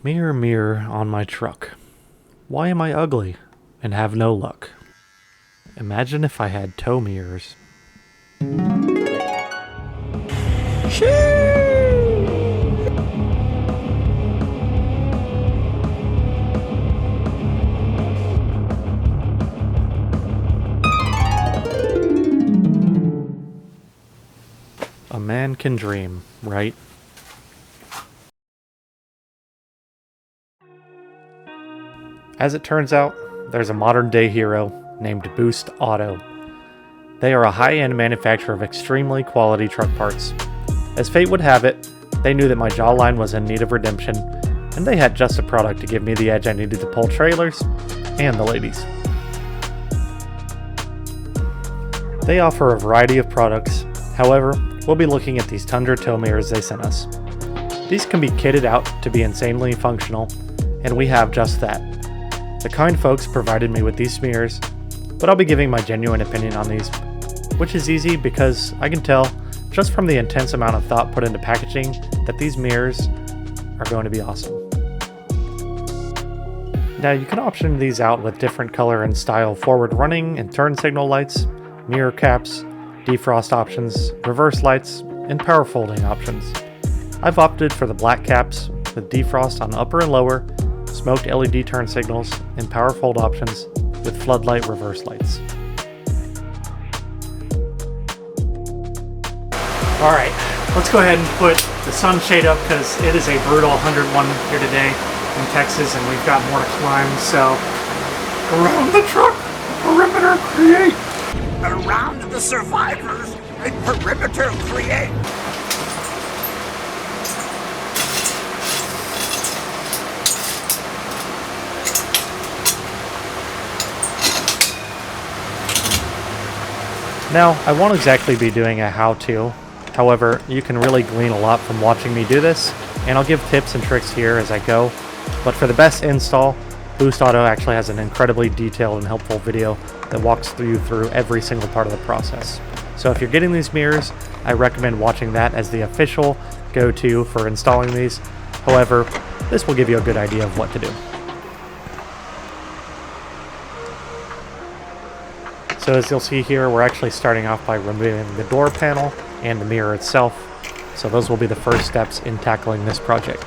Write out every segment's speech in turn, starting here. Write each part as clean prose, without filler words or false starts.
Mirror, mirror on my truck, why am I ugly and have no luck? Imagine if I had tow mirrors. A man can dream, right? As it turns out, there's a modern-day hero named Boost Auto. They are a high-end manufacturer of extremely quality truck parts. As fate would have it, they knew that my jawline was in need of redemption, and they had just a product to give me the edge I needed to pull trailers and the ladies. They offer a variety of products. However, we'll be looking at these Tundra tow mirrors they sent us. These can be kitted out to be insanely functional, and we have just that. The kind folks provided me with these mirrors, but I'll be giving my genuine opinion on these, which is easy because I can tell, just from the intense amount of thought put into packaging, that these mirrors are going to be awesome. Now you can option these out with different color and style forward running and turn signal lights, mirror caps, defrost options, reverse lights, and power folding options. I've opted for the black caps with defrost on upper and lower, smoked LED turn signals, and power fold options with floodlight reverse lights. Alright, let's go ahead and put the sunshade up because it is a brutal 101 here today in Texas and we've got more to climb, so around the truck, perimeter create! Around the survivors, a perimeter create! Now, I won't exactly be doing a how-to, however, you can really glean a lot from watching me do this, and I'll give tips and tricks here as I go, but for the best install, Boost Auto actually has an incredibly detailed and helpful video that walks you through every single part of the process. So if you're getting these mirrors, I recommend watching that as the official go-to for installing these. However, this will give you a good idea of what to do. So as you'll see here, we're actually starting off by removing the door panel and the mirror itself. So those will be the first steps in tackling this project.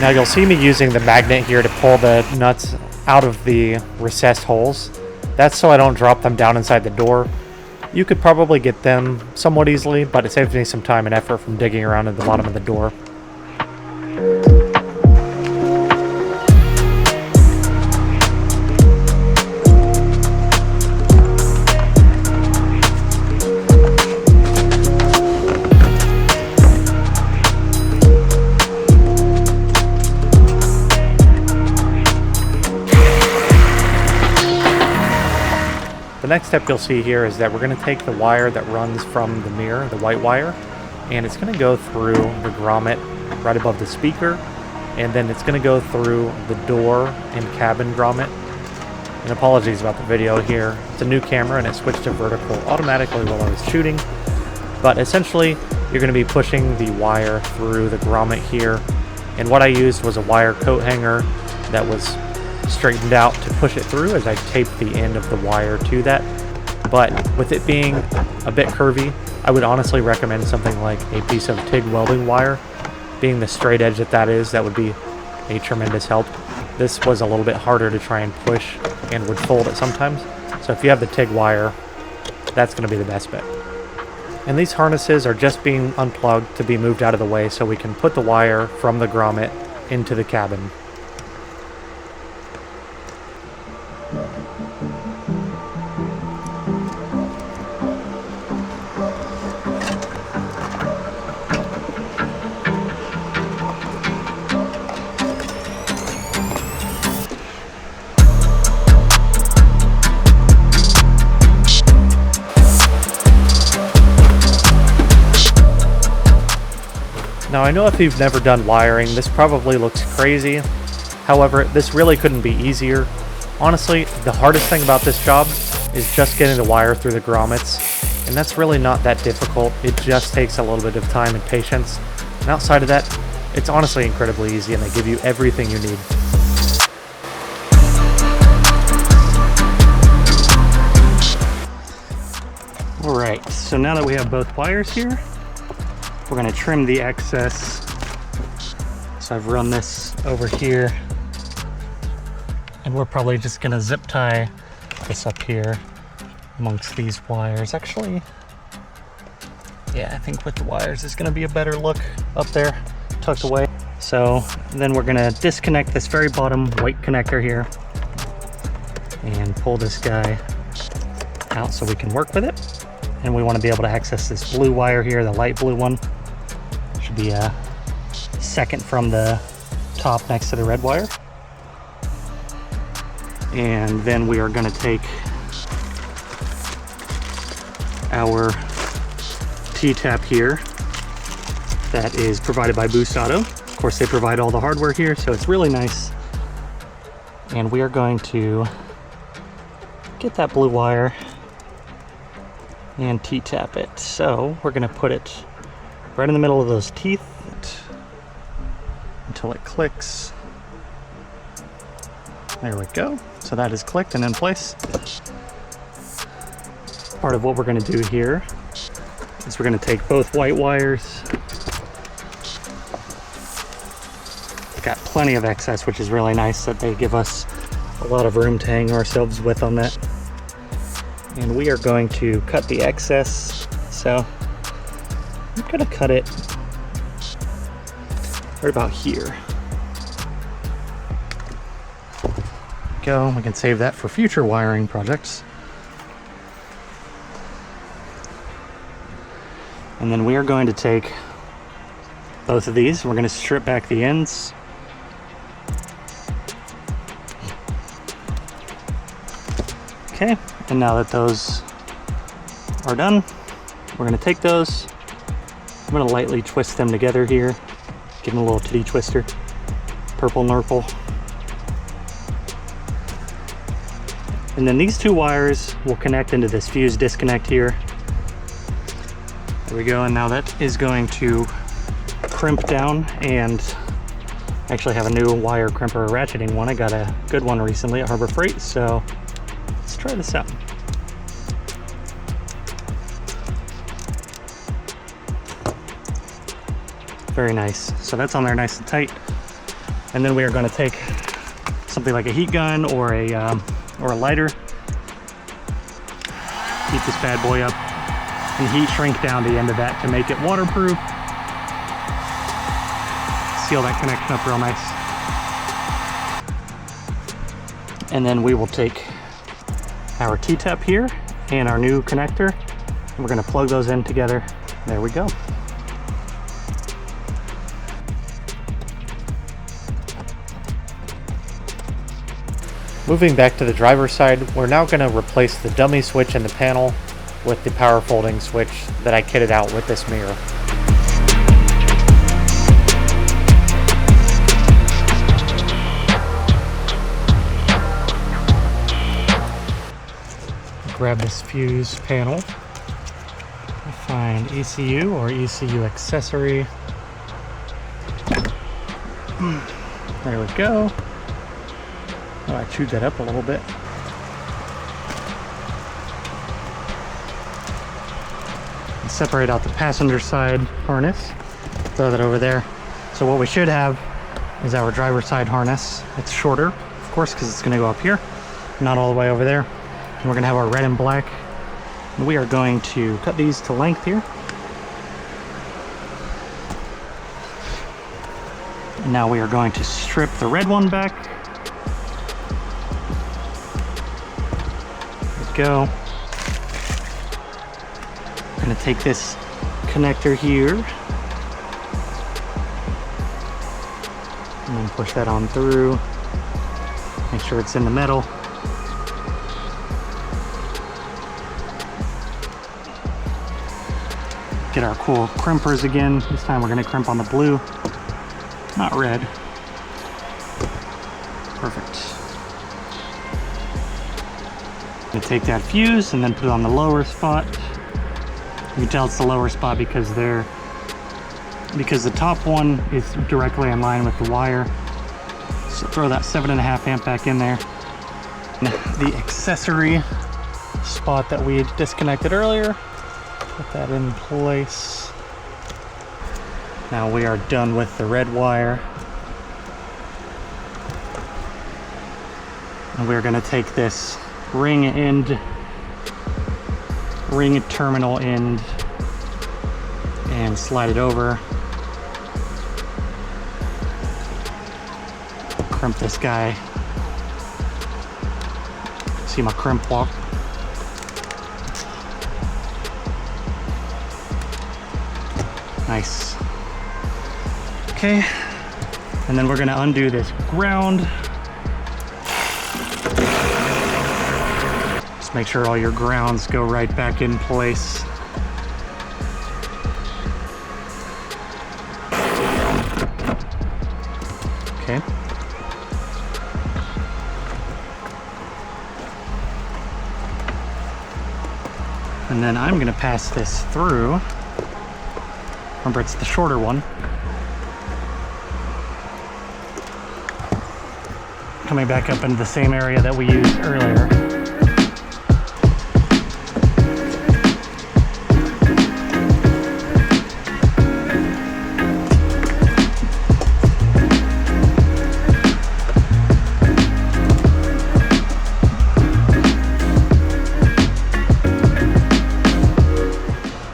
Now you'll see me using the magnet here to pull the nuts out of the recessed holes. That's so I don't drop them down inside the door. You could probably get them somewhat easily, but it saves me some time and effort from digging around at the bottom of the door. The next step you'll see here is that we're going to take the wire that runs from the mirror, the white wire, and it's going to go through the grommet right above the speaker, and then it's going to go through the door and cabin grommet. And apologies about the video here. It's a new camera and it switched to vertical automatically while I was shooting. But essentially, you're going to be pushing the wire through the grommet here. And what I used was a wire coat hanger that was straightened out to push it through as I taped the end of the wire to that. But with it being a bit curvy, I would honestly recommend something like a piece of TIG welding wire. Being the straight edge that is, that would be a tremendous help. This was a little bit harder to try and push and would fold it sometimes. So if you have the TIG wire, that's going to be the best bet. And these harnesses are just being unplugged to be moved out of the way so we can put the wire from the grommet into the cabin. Now I know if you've never done wiring, this probably looks crazy. However, this really couldn't be easier. Honestly, the hardest thing about this job is just getting the wire through the grommets, and that's really not that difficult. It just takes a little bit of time and patience. And outside of that, it's honestly incredibly easy, and they give you everything you need. Alright, so now that we have both wires here, we're going to trim the excess. So I've run this over here, and we're probably just going to zip tie this up here amongst these wires. Actually, yeah, I think with the wires is going to be a better look up there, tucked away. So then we're going to disconnect this very bottom white connector here and pull this guy out so we can work with it. And we want to be able to access this blue wire here, the light blue one. Should be a second from the top next to the red wire. And then we are going to take our T-tap here that is provided by Boost Auto. Of course, they provide all the hardware here, so it's really nice. And we are going to get that blue wire and T-tap it. So we're going to put it right in the middle of those teeth until it clicks. There we go. So that is clicked and in place. Part of what we're going to do here is we're going to take both white wires. We've got plenty of excess, which is really nice that they give us a lot of room to hang ourselves with on that. And we are going to cut the excess. So I'm going to cut it right about here. Go. We can save that for future wiring projects. And then we are going to take both of these. We're going to strip back the ends. Okay, and now that those are done, we're going to take those. I'm going to lightly twist them together here. Give them a little titty twister. Purple nurple. And then these two wires will connect into this fuse disconnect here. There we go, and now that is going to crimp down, and I actually have a new wire crimper ratcheting one. I got a good one recently at Harbor Freight, so let's try this out. Very nice. So that's on there nice and tight. And then we are going to take something like a heat gun or a lighter. Heat this bad boy up and heat shrink down the end of that to make it waterproof. Seal that connection up real nice. And then we will take our T-tap here and our new connector, and we're going to plug those in together. There we go. Moving back to the driver's side, we're now going to replace the dummy switch in the panel with the power folding switch that I kitted out with this mirror. Grab this fuse panel. Find ECU or ECU accessory. There we go. Oh, I chewed that up a little bit. Separate out the passenger side harness. Throw that over there. So what we should have is our driver's side harness. It's shorter, of course, because it's going to go up here, not all the way over there. And we're going to have our red and black. And we are going to cut these to length here. And now we are going to strip the red one back. go. I'm gonna take this connector here and then push that on through. Make sure it's in the metal. Get our cool crimpers again. This time we're gonna crimp on the blue, not red. Perfect. I'm gonna take that fuse and then put it on the lower spot. You can tell it's the lower spot because the top one is directly in line with the wire. So throw that 7.5 amp back in there. The accessory spot that we had disconnected earlier, put that in place. Now we are done with the red wire. And we're gonna take this ring terminal end and slide it over. Crimp this guy. See my crimp walk? Nice. Okay, and then we're gonna undo this ground. Just make sure all your grounds go right back in place. Okay. And then I'm gonna pass this through. Remember, it's the shorter one. Coming back up into the same area that we used earlier.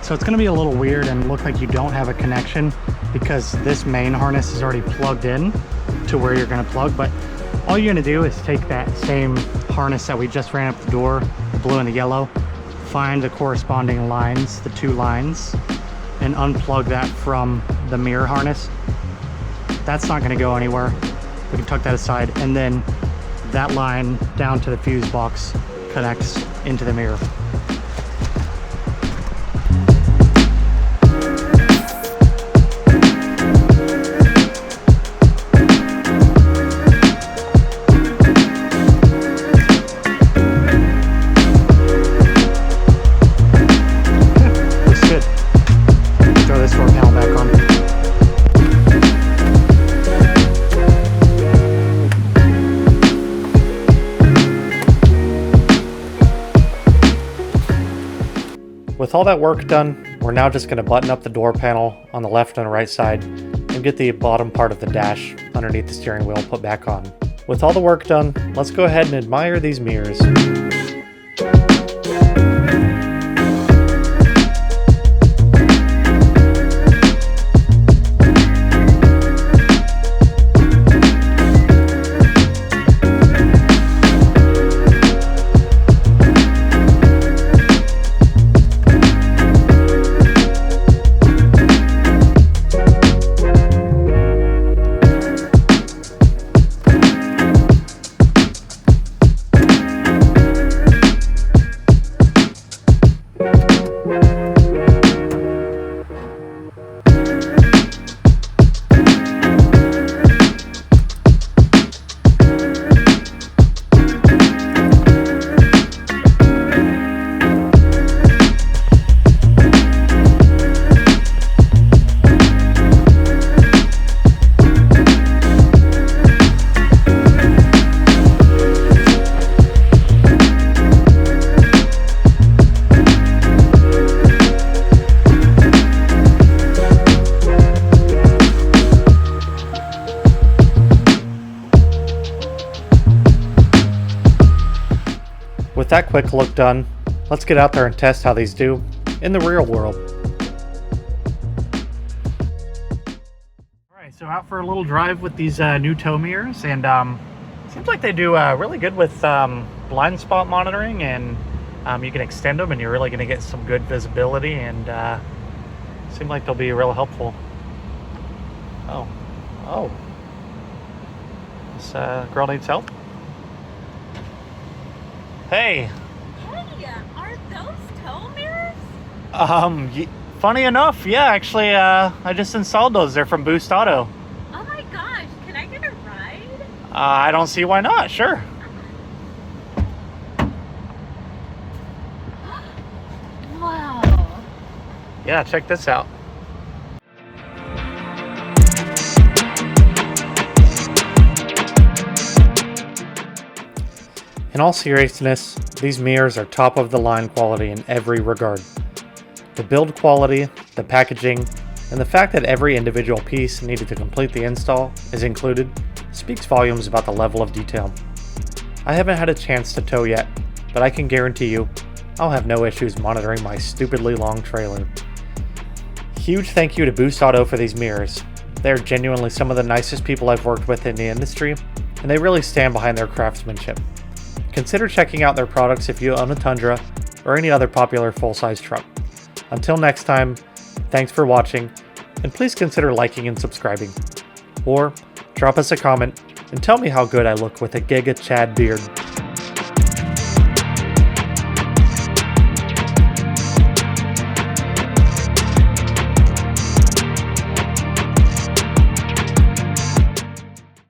So it's gonna be a little weird and look like you don't have a connection because this main harness is already plugged in to where you're gonna plug, but all you're gonna do is take that same harness that we just ran up the door, the blue and the yellow, find the corresponding lines, the two lines, and unplug that from the mirror harness. That's not gonna go anywhere. We can tuck that aside, and then that line down to the fuse box connects into the mirror. With all that work done, we're now just going to button up the door panel on the left and right side and get the bottom part of the dash underneath the steering wheel put back on. With all the work done, let's go ahead and admire these mirrors. With that quick look done, let's get out there and test how these do in the real world. Alright, so out for a little drive with these new tow mirrors, and seems like they do really good with blind spot monitoring and You can extend them and you're really going to get some good visibility, and seem like they'll be real helpful. Oh. This girl needs help. Hey. Hey, are those tow mirrors? Funny enough, yeah, actually, I just installed those. They're from Boost Auto. Oh my gosh, can I get a ride? I don't see why not. Sure. Wow. Yeah, check this out. In all seriousness, these mirrors are top of the line quality in every regard. The build quality, the packaging, and the fact that every individual piece needed to complete the install is included speaks volumes about the level of detail. I haven't had a chance to tow yet, but I can guarantee you I'll have no issues monitoring my stupidly long trailer. Huge thank you to Boost Auto for these mirrors. They're genuinely some of the nicest people I've worked with in the industry, and they really stand behind their craftsmanship. Consider checking out their products if you own a Tundra or any other popular full-size truck. Until next time, thanks for watching, and please consider liking and subscribing. Or drop us a comment and tell me how good I look with a Giga Chad beard.